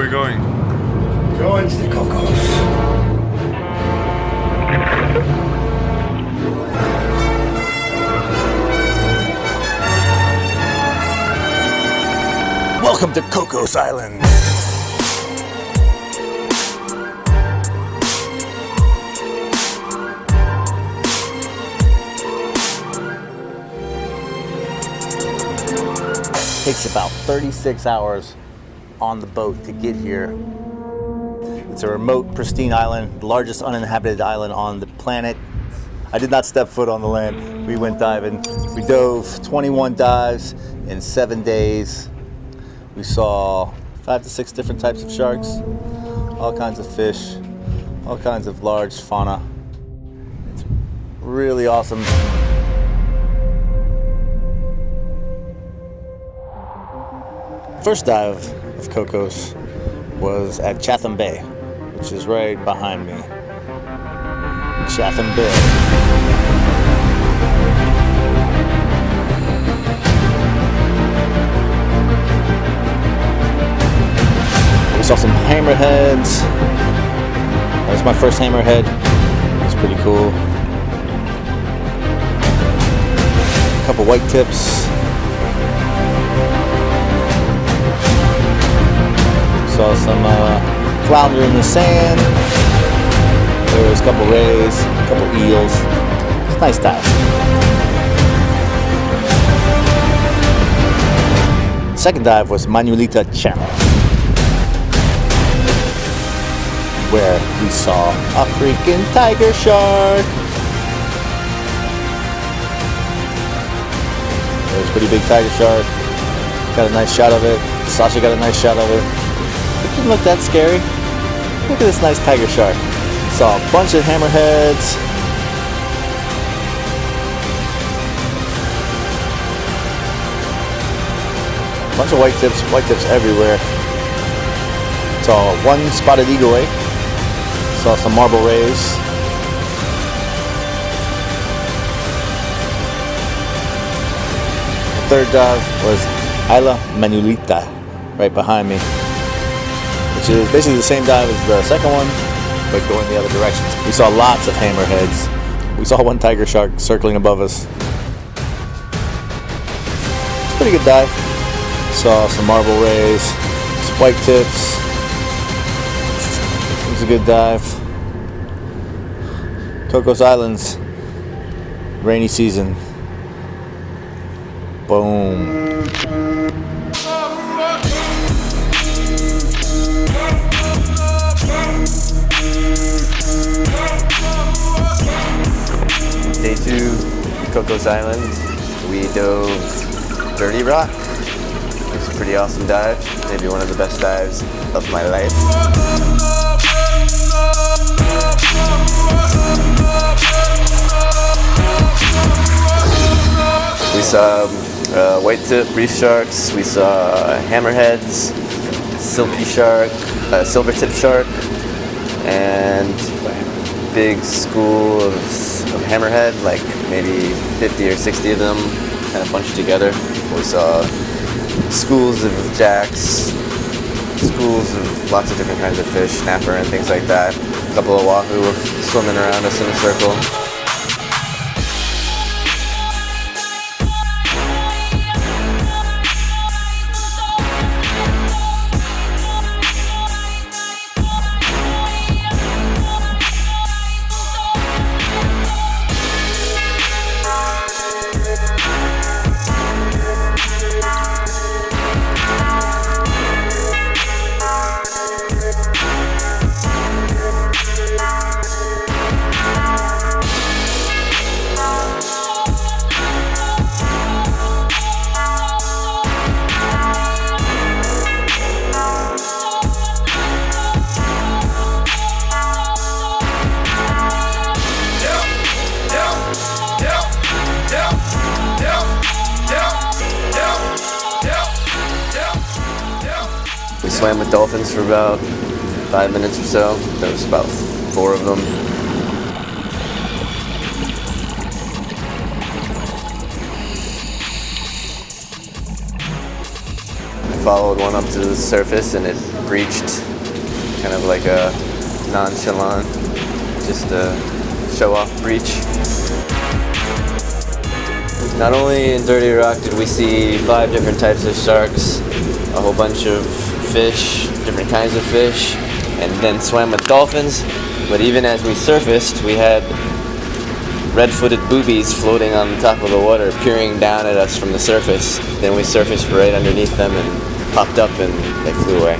we going? Going to the Cocos. Welcome to Cocos Island. Takes about 36 hours on the boat to get here. It's a remote, pristine island, the largest uninhabited island on the planet. I did not step foot on the land. We went diving. We dove 21 dives in 7 days. We saw 5 to 6 different types of sharks, all kinds of fish, all kinds of large fauna. It's really awesome. First dive of Cocos was at Chatham Bay, which is right behind me. Chatham Bay. We saw some hammerheads. That was my first hammerhead. It was pretty cool. A couple white tips. Saw some flounder in the sand. There was a couple rays, a couple eels. It's a nice dive. Second dive was Manuelita Channel, where we saw a freaking tiger shark. There's a pretty big tiger shark. Got a nice shot of it. Sasha got a nice shot of it. It didn't look that scary. Look at this nice tiger shark. Saw a bunch of hammerheads. A bunch of white tips everywhere. Saw one spotted eagle ray. Saw some marble rays. The third dive was Isla Manuelita, right behind me, which is basically the same dive as the second one, but going the other direction. We saw lots of hammerheads. We saw one tiger shark circling above us. It's a pretty good dive. Saw some marble rays, some white tips. It was a good dive. Cocos Islands, rainy season. Boom. Day 2, Cocos Island. We dove Dirty Rock. It was a pretty awesome dive. Maybe one of the best dives of my life. We saw white tip reef sharks. We saw hammerheads, silky shark, silver tip shark, and big school of hammerhead, like maybe 50 or 60 of them, kind of bunched together. We saw schools of jacks, schools of lots of different kinds of fish, snapper and things like that. A couple of wahoo swimming around us in a circle. We swam with dolphins for about 5 minutes or so. There was about 4 of them. followed one up to the surface and it breached, kind of like a nonchalant, just a show-off breach. Not only in Dirty Rock did we see 5 different types of sharks, a whole bunch of fish, different kinds of fish, and then swam with dolphins, but even as we surfaced, we had red-footed boobies floating on the top of the water, peering down at us from the surface. Then we surfaced right underneath them and popped up and they flew away.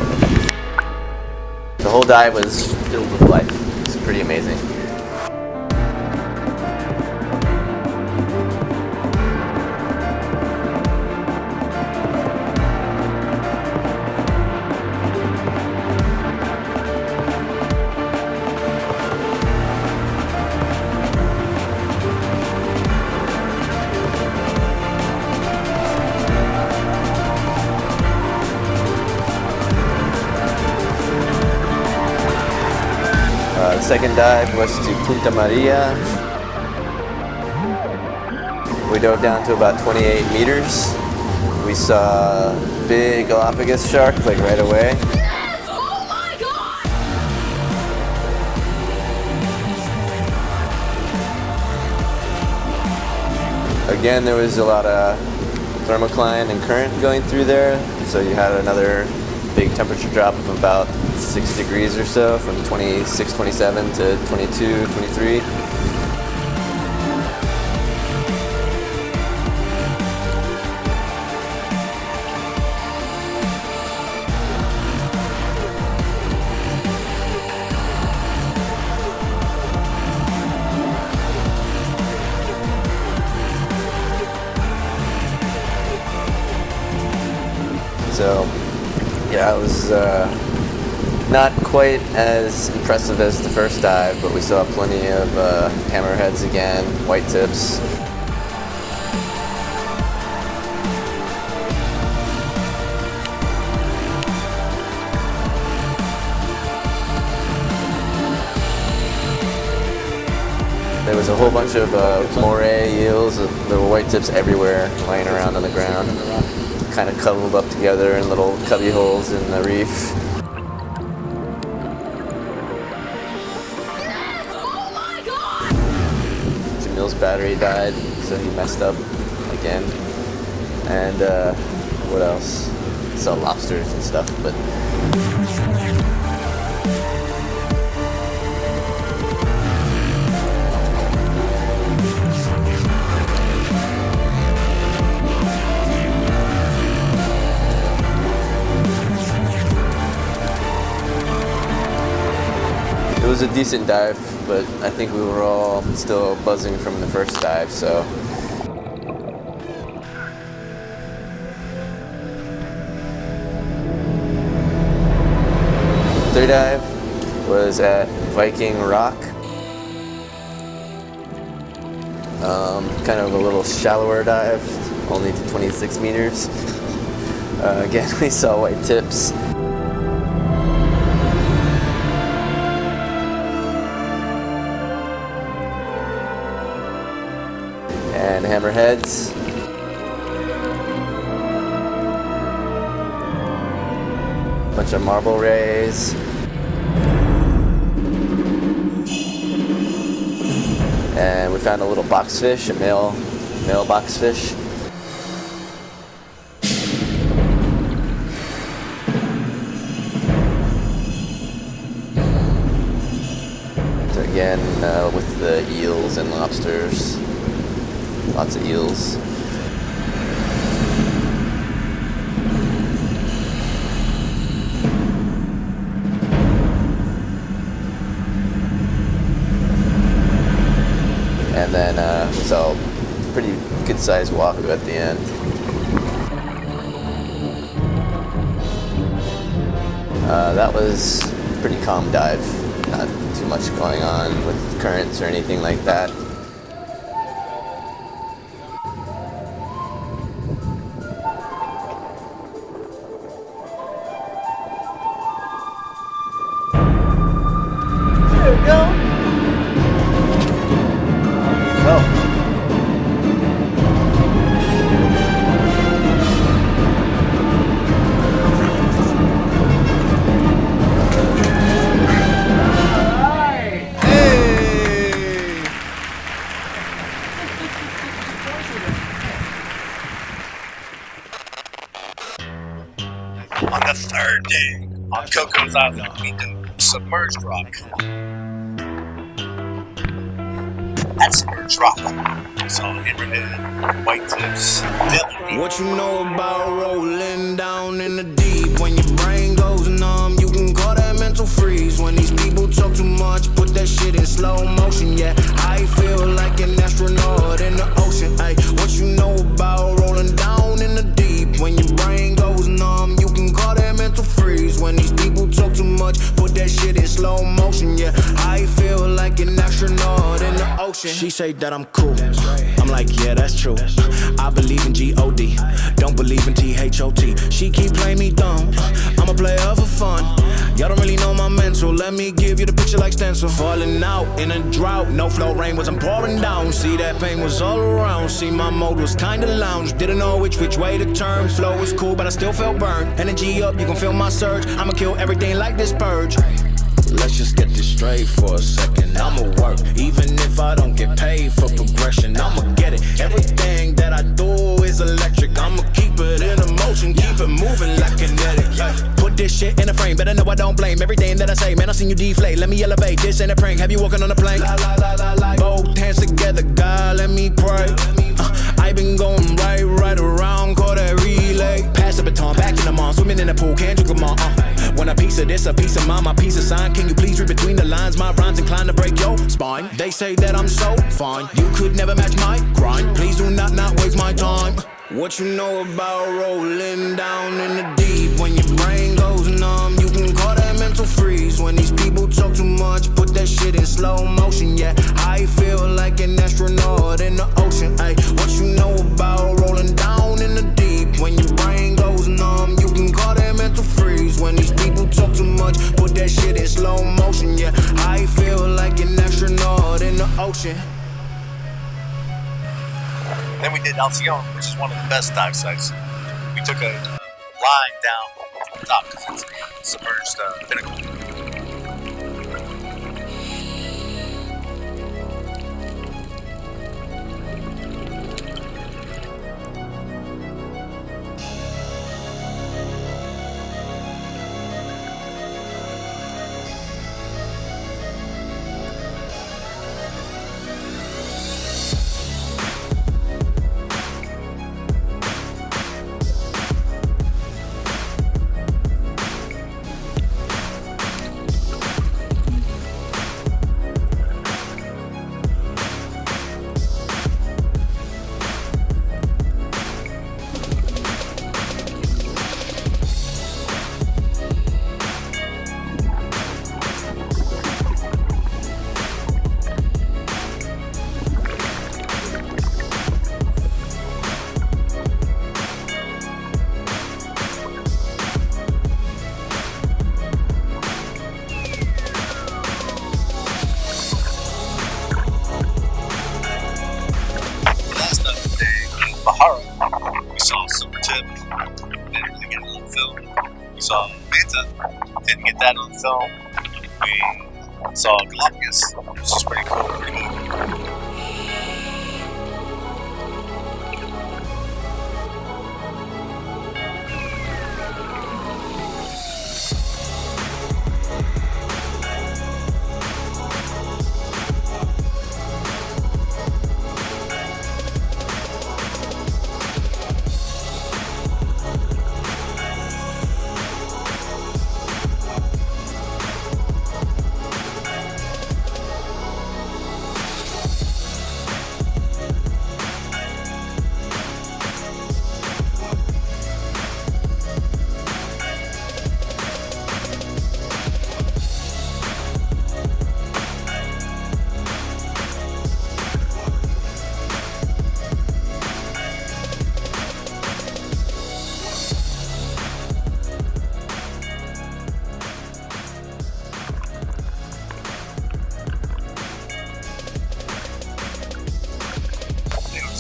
The whole dive was filled with life. It's pretty amazing. The second dive was to Punta Maria. We dove down to about 28 meters. We saw a big Galapagos shark like right away. Yes! Oh my God! Again, there was a lot of thermocline and current going through there, so you had another big temperature drop of about 6 degrees or so, from 26, 27 to 22, 23. So, yeah, it was not quite as impressive as the first dive, but we saw plenty of hammerheads again, white tips. There was a whole bunch of moray eels, little white tips everywhere, lying around on the ground, kind of cuddled up together in little cubby holes in the reef. Jamil's battery died, so he messed up again. And what else? Saw lobsters and stuff, but it was a decent dive, but I think we were all still buzzing from the first dive, so. Third dive was at Viking Rock. Kind of a little shallower dive, only to 26 meters. Again, we saw white tips. And hammerheads. Bunch of marble rays. And we found a little boxfish, a male boxfish. So again, with the eels and lobsters. Lots of eels. And then we saw a pretty good sized wahoo at the end. That was a pretty calm dive. Not too much going on with currents or anything like that. There we go. Oh. On the third day on Cocos Island, we do submerged rock. At submerged rock, we saw hammerhead, white tips, devil. What you know about rolling down in the deep? When your brain goes numb, you can call that mental freeze. When these people talk too much, put that shit in slow motion. Yeah, I feel like an astronaut in the ocean. Ay, what you know about rolling down in the deep? When your brain goes numb, you can call that mental freeze. When these people talk too much, put that shit in slow motion. Yeah, I feel like an astronaut in the ocean. She say that I'm cool. I'm like, yeah, that's true. I believe in G-O-D, don't believe in T-H-O-T. She keep playing me dumb, I'm a player for fun. Y'all don't really know my mental, let me give you the picture like stencil. Falling out in a drought, no flow rain wasn't pouring down. See, that pain was all around, see my mode was kinda lounge. Didn't know which way to turn, flow was cool but I still felt burned. Energy up, you can feel my surge, I'ma kill everything like this purge. Let's just get this straight for a second. I'ma work, even if I don't get paid for progression. I'ma get it. Everything that I do is electric. I'ma keep it in motion, keep it moving like kinetic. Put this shit in a frame, better know I don't blame everything that I say. Man, I seen you deflate. Let me elevate. This ain't a prank. Have you walking on a plank? Both hands together, God, let me pray. I been going right around, call that relay. Pass the baton, back in the mall, swimming in the pool, can't drink them all. Want a piece of this, a piece of mine, my piece of sign. Can you please read between the lines? My rhymes inclined to break your spine. They say that I'm so fine, you could never match my grind. Please do not waste my time. What you know about rolling down in the deep? When your brain goes numb, you can call that mental freeze. When these people talk too much, put that shit in slow motion. Yeah, I feel like an astronaut in the ocean. Ay, what you know about rolling down in the deep? When your brain goes numb, you can call that mental freeze. When these people talk too much, put that shit in slow motion. Yeah, I feel like an astronaut in the ocean. Then we did Alcyon, which is one of the best dive sites. We took a line down from the top because it's a submerged pinnacle. We saw Silvertip, didn't really get it on film. We saw Manta, didn't get that on film. We saw Galapagos, which is pretty cool, pretty neat.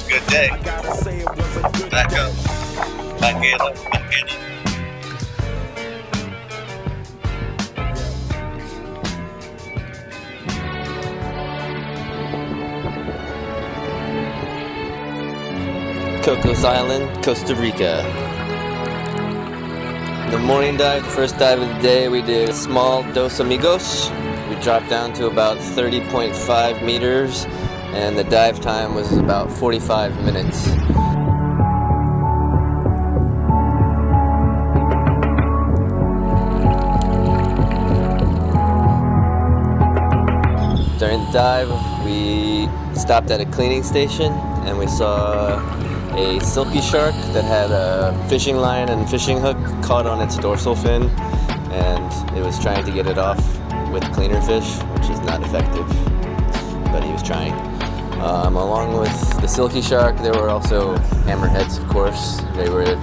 Good day. Back up. Back in up. Back in up. Cocos Island, Costa Rica. the morning dive, the first dive of the day, we did small Dos Amigos. We dropped down to about 30.5 meters, and the dive time was about 45 minutes. During the dive, we stopped at a cleaning station and we saw a silky shark that had a fishing line and fishing hook caught on its dorsal fin, and it was trying to get it off with cleaner fish, which is not effective, but he was trying. Along with the silky shark, there were also hammerheads, of course. They were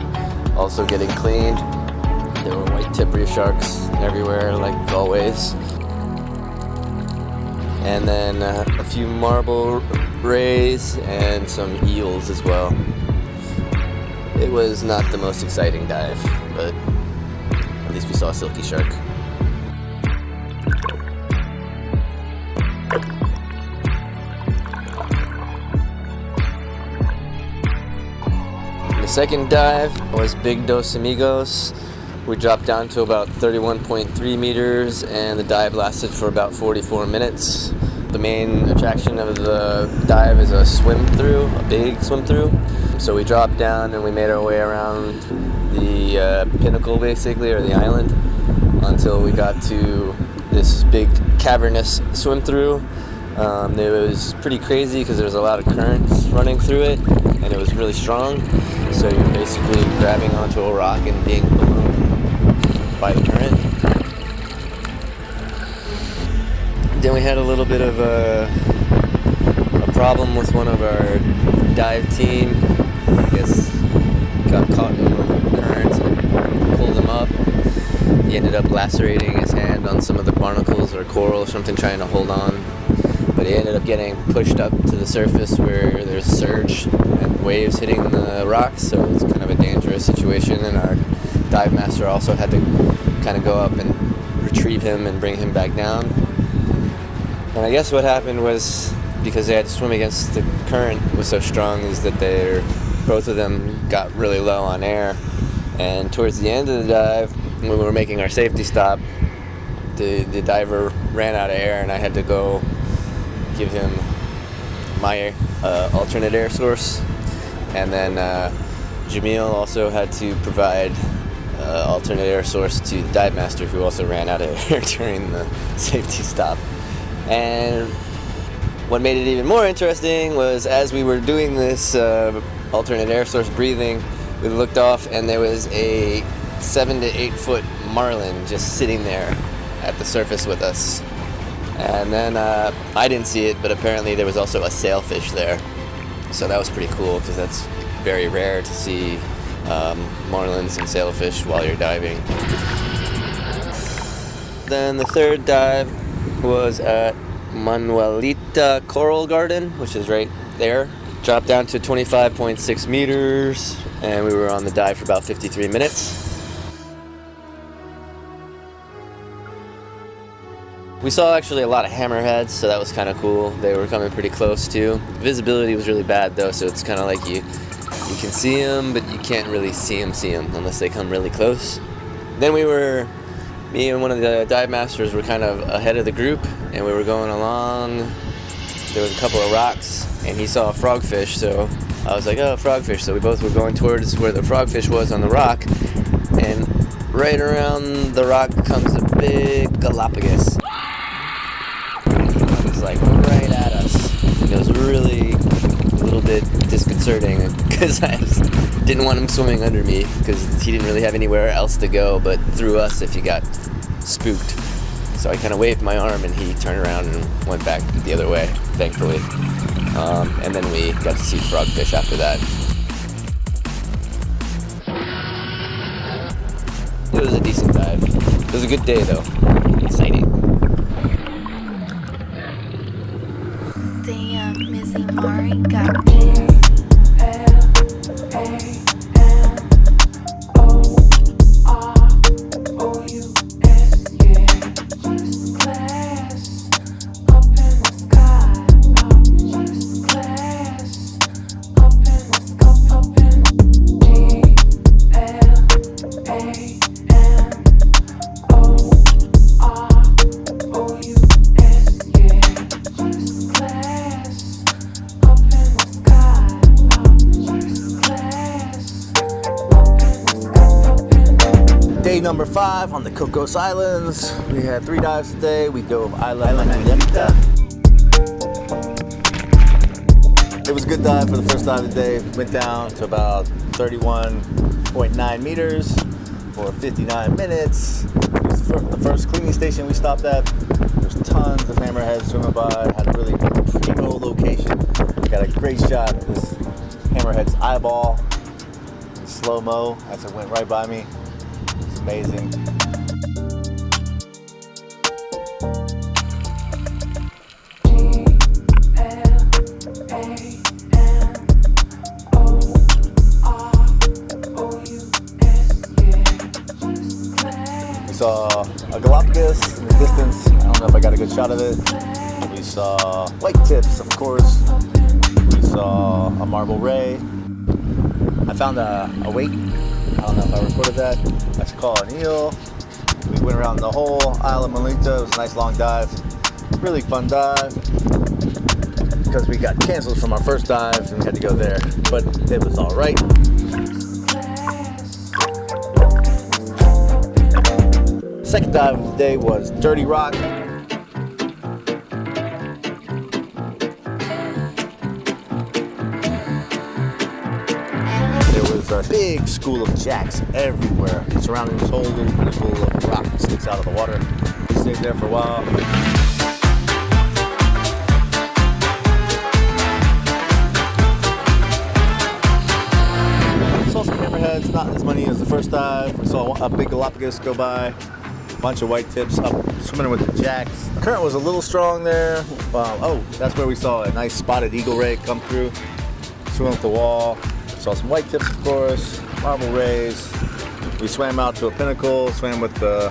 also getting cleaned. There were white tip reef sharks everywhere, like always. And then a few marble rays and some eels as well. It was not the most exciting dive, but at least we saw a silky shark. The second dive was Big Dos Amigos. We dropped down to about 31.3 meters and the dive lasted for about 44 minutes. The main attraction of the dive is a swim through, a big swim through. So we dropped down and we made our way around the pinnacle basically, or the island, until we got to this big cavernous swim through. It was pretty crazy because there was a lot of currents running through it and it was really strong. So you're basically grabbing onto a rock and being blown by the current. Then we had a little bit of a problem with one of our dive team. I guess got caught in one of the currents and pulled him up. He ended up lacerating his hand on some of the barnacles or coral or something, trying to hold on. But he ended up getting pushed up to the surface where there's surge and waves hitting the rocks, so it's kind of a dangerous situation. And our dive master also had to kind of go up and retrieve him and bring him back down. And I guess what happened was, because they had to swim against the current was so strong, is that both of them got really low on air. And towards the end of the dive, when we were making our safety stop, the diver ran out of air and I had to go give him my alternate air source. And then Jamil also had to provide alternate air source to the dive master, who also ran out of air during the safety stop. And what made it even more interesting was, as we were doing this alternate air source breathing, we looked off and there was a 7 to 8 foot marlin just sitting there at the surface with us. And then I didn't see it, but apparently there was also a sailfish there. So that was pretty cool, because that's very rare to see marlins and sailfish while you're diving. Then the third dive was at Manuelita Coral Garden, which is right there. Dropped down to 25.6 meters, and we were on the dive for about 53 minutes. We saw actually a lot of hammerheads, so that was kind of cool. They were coming pretty close too. Visibility was really bad though, so it's kind of like you can see them, but you can't really see them unless they come really close. Then me and one of the dive masters were kind of ahead of the group, and we were going along. There was a couple of rocks, and he saw a frogfish, so I was like, oh, frogfish. So we both were going towards where the frogfish was on the rock, and right around the rock comes a big Galapagos. It was like right at us. It was really a little bit disconcerting, because I didn't want him swimming under me, because he didn't really have anywhere else to go but through us if he got spooked. So I kind of waved my arm and he turned around and went back the other way, thankfully. And then we got to see frogfish after that. It was a decent dive. It was a good day though. Exciting. Damn, Missy Mari got me. number 5 on the Cocos Islands. We had 3 dives today. We dove Isla Manguita. It was a good dive for the first dive of the day. Went down to about 31.9 meters for 59 minutes. It was the first cleaning station we stopped at. There's tons of hammerheads swimming by. Had a really primo location. Got a great shot of this hammerhead's eyeball in slow-mo as it went right by me. It's amazing. We saw a Galapagos in the distance. I don't know if I got a good shot of it. We saw white tips, of course. We saw a marble ray. I found a weight. I don't know if I recorded that. That's called an eel. We went around the whole Isla Manguita. It was a nice long dive. Really fun dive. Because we got canceled from our first dive and we had to go there. But it was all right. Second dive of the day was Dirty Rock. There was a big school of jacks everywhere, surrounding this whole little pinnacle of rock that sticks out of the water. We stayed there for a while. Saw some hammerheads, not as many as the first dive. We saw a big Galapagos go by, a bunch of white tips up swimming with the jacks. The current was a little strong there. Oh, that's where we saw a nice spotted eagle ray come through, swim up the wall. Saw some white tips, of course, marble rays. We swam out to a pinnacle, swam with the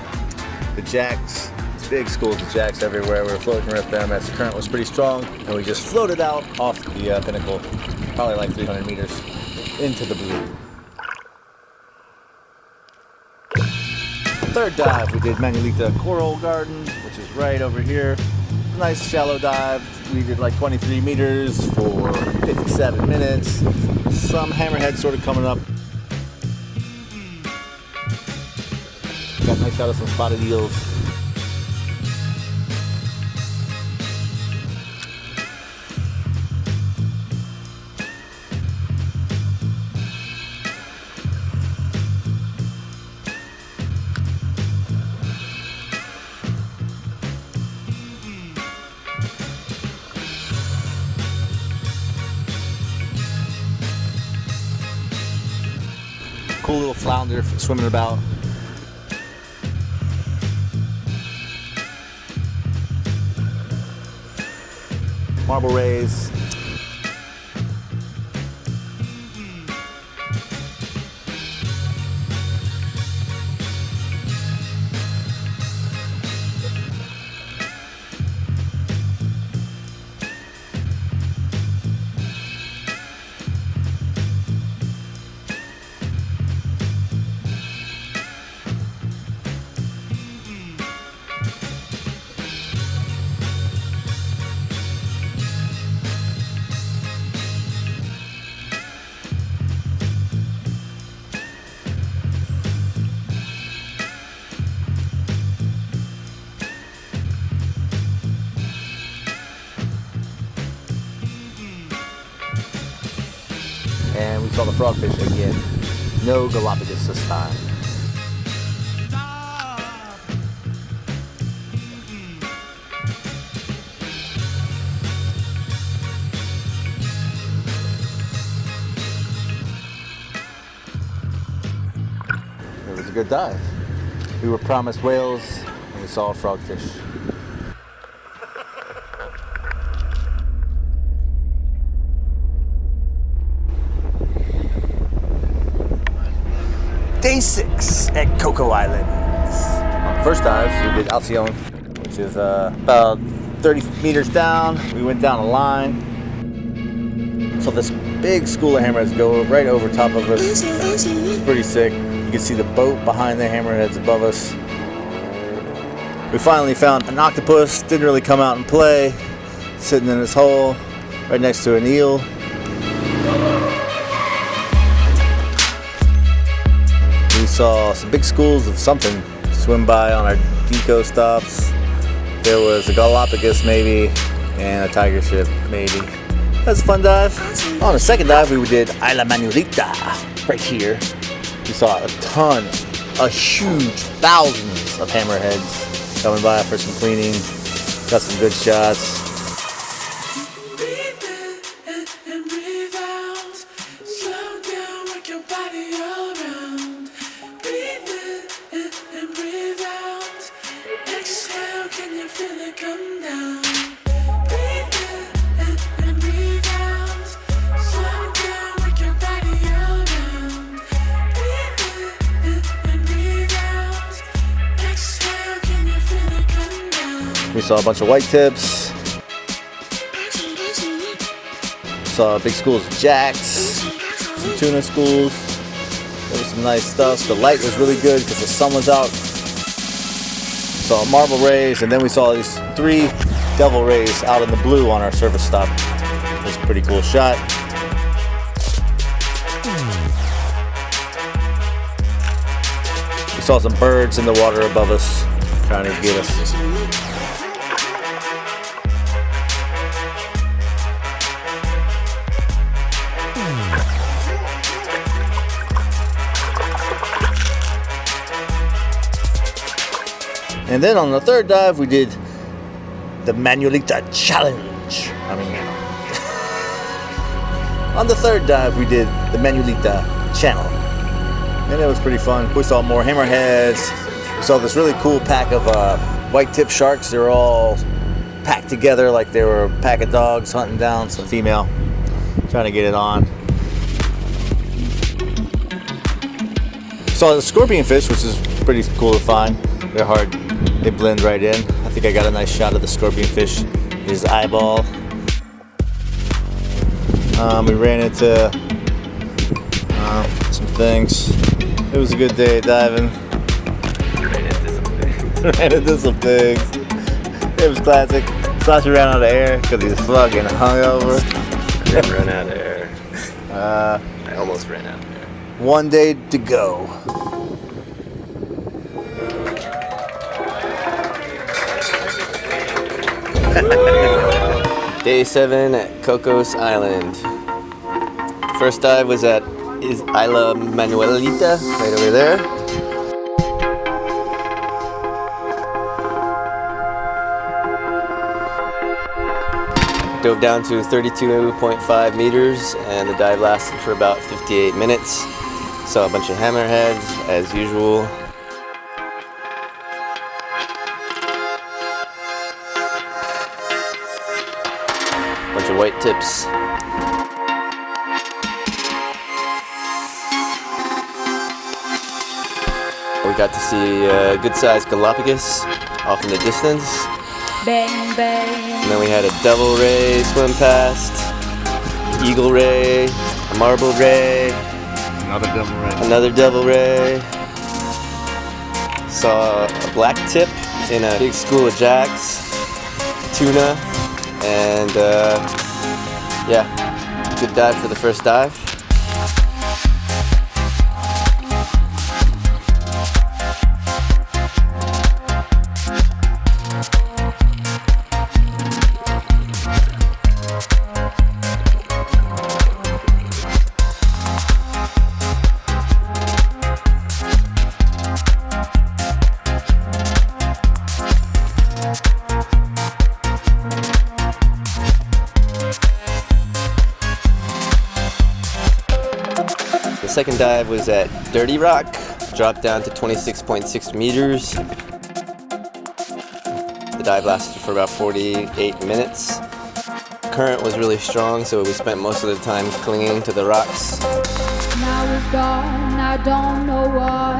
jacks. It's big schools of jacks everywhere. We were floating with them as the current was pretty strong, and we just floated out off the pinnacle, probably like 300 meters into the blue. Third dive, we did Manguita Coral Garden, which is right over here. Nice shallow dive. We did like 23 meters for 57 minutes. Some hammerheads sort of coming up. Got a nice shot of some spotted eels. Cool little flounder swimming about. Marble rays. And we saw the frogfish again. No Galapagos this time. It was a good dive. We were promised whales and we saw a frogfish. Day 6 at Coco Island. On the first dive, we did Alcyon, which is about 30 meters down. We went down a line. So this big school of hammerheads go right over top of us. It's pretty sick. You can see the boat behind the hammerheads above us. We finally found an octopus. Didn't really come out and play. Sitting in this hole right next to an eel. We saw some big schools of something swim by on our deco stops. There was a Galapagos maybe, and a tiger ship maybe. That's a fun dive. On the second dive, we did Isla Manuelita right here. We saw a huge, thousands of hammerheads coming by for some cleaning. Got some good shots. We saw a bunch of white tips. Saw big schools of jacks, some tuna schools. There was some nice stuff. The light was really good because the sun was out. Saw marble rays, and then we saw these 3 devil rays out in the blue on our service stop. It was a pretty cool shot. We saw some birds in the water above us trying to get us. And then on the third dive, we did the Manuelita Challenge. On the third dive, we did the Manuelita Channel. And it was pretty fun. We saw more hammerheads. We saw this really cool pack of white tip sharks. They were all packed together like they were a pack of dogs hunting down some female, trying to get it on. Saw the scorpion fish, which is pretty cool to find. They're hard. They blend right in. I think I got a nice shot of the scorpion fish, his eyeball. We ran into some things. It was a good day diving. Ran into some things. It was classic. Sasha ran out of air because he was fucking hungover. Never run out of air. I almost ran out of air. One day to go. Day 7 at Cocos Island. First dive was at Isla Manuelita, right over there. Dove down to 32.5 meters, and the dive lasted for about 58 minutes. Saw a bunch of hammerheads, as usual. Bunch of white tips. We got to see a good-sized Galapagos off in the distance. Bang, bang. And then we had a devil ray swim past, eagle ray, a marble ray, another devil ray. Saw a black tip in a big school of jacks, tuna, and yeah, good dive for the first dive. The second dive was at Dirty Rock, dropped down to 26.6 meters. The dive lasted for about 48 minutes. Current was really strong, so we spent most of the time clinging to the rocks. Now it's gone, I don't know why.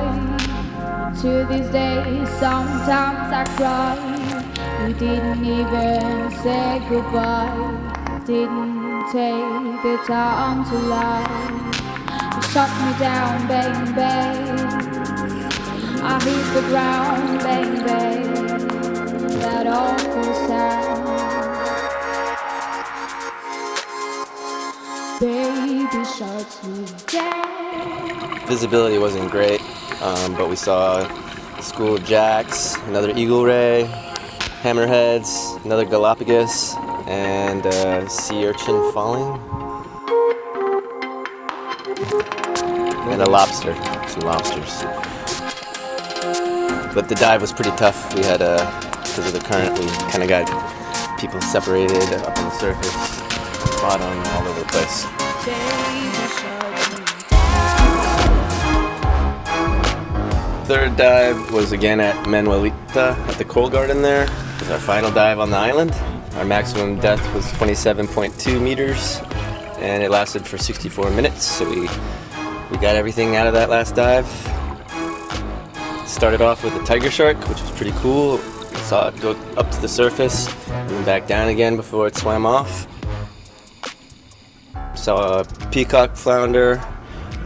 To this day, sometimes I cry. We didn't even say goodbye. Didn't take the time to lie. You shut me down, bang, bang. I hit the ground, bang, bang. That awful sound. Baby shuts me down. visibility wasn't great, but we saw a school of jacks, another eagle ray, hammerheads, another Galapagos, and sea urchin falling, and a lobster, some lobsters. But the dive was pretty tough. We had, because of the current, we kind of got people separated up on the surface, bottom, all over the place. Third dive was again at Manuelita at the Coral Garden there. It was our final dive on the island. Our maximum depth was 27.2 meters and it lasted for 64 minutes. So we got everything out of that last dive. Started off with a tiger shark, which was pretty cool. Saw it go up to the surface and then back down again before it swam off. Saw a peacock flounder,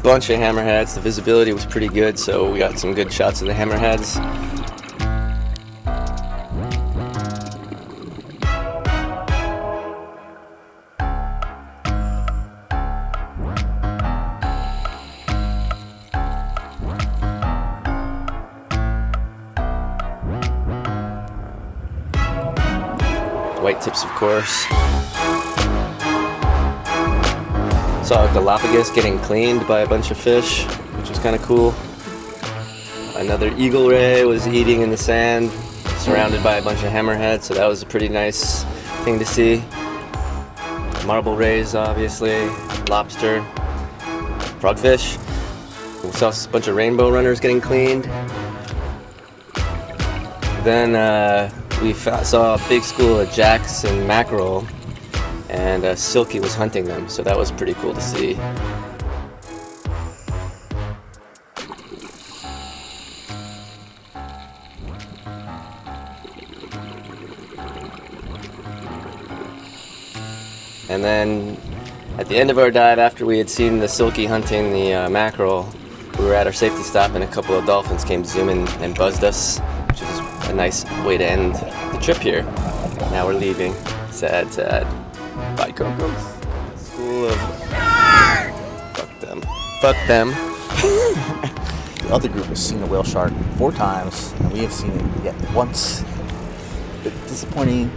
bunch of hammerheads. The visibility was pretty good, so we got some good shots of the hammerheads. White tips, of course. Saw a Galapagos getting cleaned by a bunch of fish, which was kind of cool. Another eagle ray was eating in the sand, surrounded by a bunch of hammerheads, so that was a pretty nice thing to see. Marble rays, obviously, lobster, frogfish. We saw a bunch of rainbow runners getting cleaned. Then we saw a big school of jacks and mackerel, and Silky was hunting them, so that was pretty cool to see. And then at the end of our dive, after we had seen the Silky hunting the mackerel, we were at our safety stop and a couple of dolphins came zooming and buzzed us, which is a nice way to end the trip here. Now we're leaving. Sad, sad. Bye, Cocos. School of... Fuck them. Fuck them. The other group has seen a whale shark 4 times, and we have seen it yet once. A bit disappointing.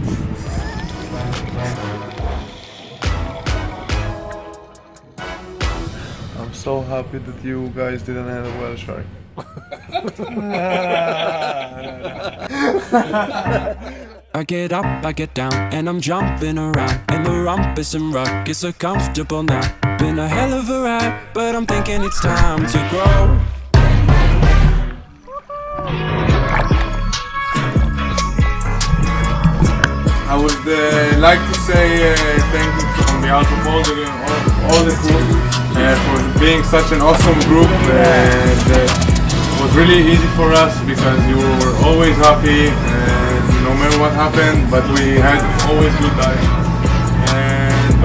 I'm so happy that you guys didn't have a whale shark. I get up, I get down, and I'm jumping around. And the rumpus and ruck is so comfortable now. Been a hell of a ride, but I'm thinking it's time to grow. I would like to say thank you on behalf of all the crew for being such an awesome group. It was really easy for us because you were always happy. No matter what happened, but we had always good times. And